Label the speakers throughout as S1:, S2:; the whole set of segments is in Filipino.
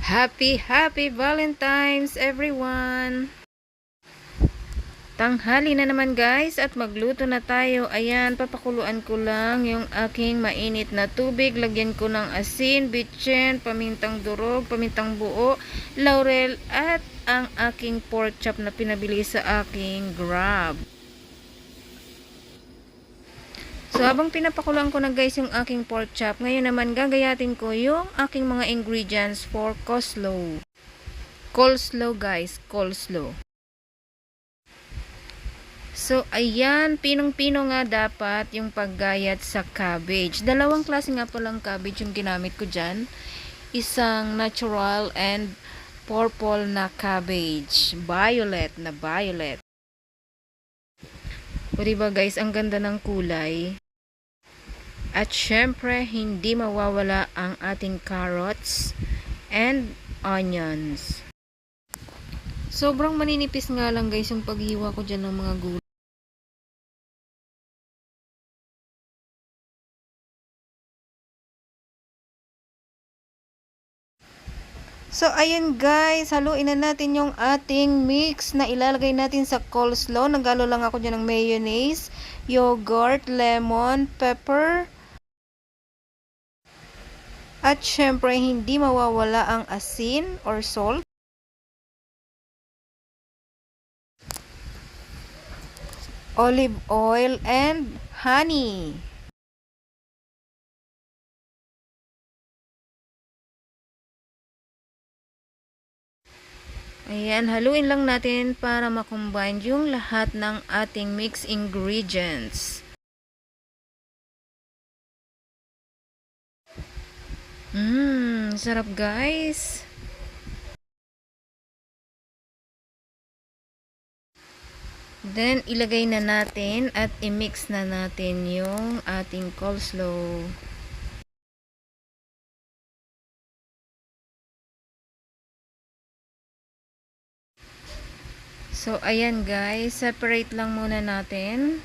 S1: Happy Valentine's everyone! Tanghali na naman guys at magluto na tayo. Ayan, papakuluan ko lang yung aking mainit na tubig. Lagyan ko ng asin, bitchin, pamintang durog, pamintang buo, laurel at ang aking pork chop na pinabili sa aking Grab. So, habang pinapakuluan ko na guys yung aking pork chop, ngayon naman gagayatin ko yung aking mga ingredients for coleslaw. Coleslaw guys, coleslaw. So, ayan, pinong-pino nga dapat yung paggayat sa cabbage. Dalawang klase nga palang cabbage yung ginamit ko dyan. Isang natural and purple na cabbage. Violet na violet. O diba guys, ang ganda ng kulay. At syempre, hindi mawawala ang ating carrots and onions. Sobrang maninipis nga lang guys yung paghiwa ko dyan ng mga gulay. So, ayun guys, haluin na natin yung ating mix na ilalagay natin sa coleslaw. Nagalo lang ako dyan ng mayonnaise, yogurt, lemon, pepper. At syempre, hindi mawawala ang asin or salt. Olive oil and honey. Ayan, haluin lang natin para makombine yung lahat ng ating mixed ingredients. Sarap guys. Then, ilagay na natin at i-mix na natin yung ating coleslaw. So, ayan guys, separate lang muna natin.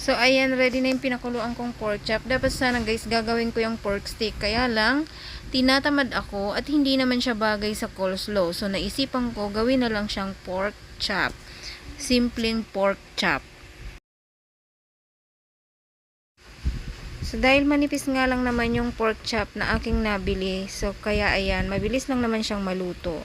S1: So, ayan, ready na yung pinakuluan kong pork chop. Dapat sana guys, gagawin ko yung pork steak. Kaya lang, tinatamad ako at hindi naman siya bagay sa coleslaw. So, naisipan ko, gawin na lang siyang pork chop. Simpleng pork chop. So, dahil manipis nga lang naman yung pork chop na aking nabili, so, kaya ayan, mabilis lang naman siyang maluto.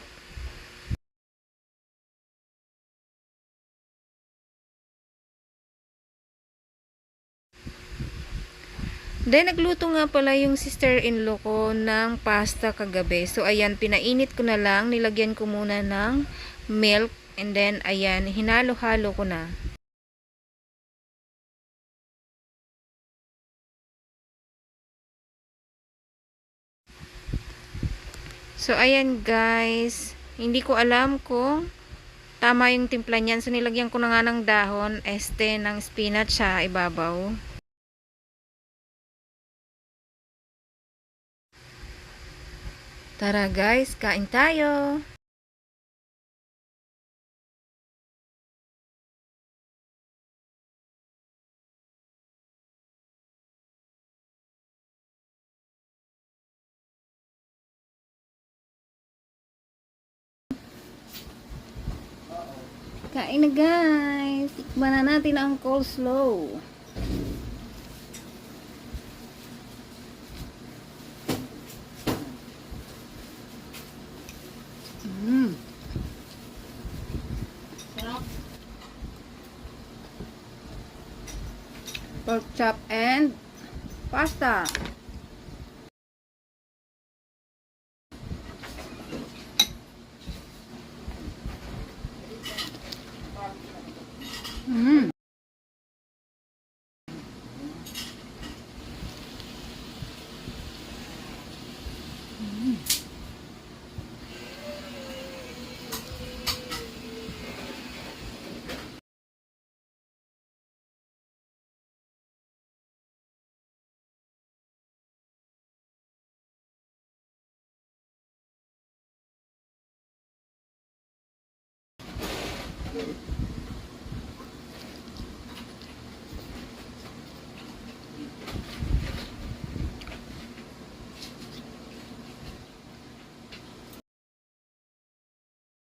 S1: Then, nagluto nga pala yung sister-in-law ko ng pasta kagabi. So, ayan, pinainit ko na lang, nilagyan ko muna ng milk, and then, ayan, hinalo-halo ko na. So, ayan guys. Hindi ko alam kung tama yung timpla niyan. So, nilagyan ko na nga ng dahon, ng spinach sa ibabaw. Tara guys, kain tayo! Kain na guys! Tikman na natin ang coleslaw. Sarap. Pork chop and pasta.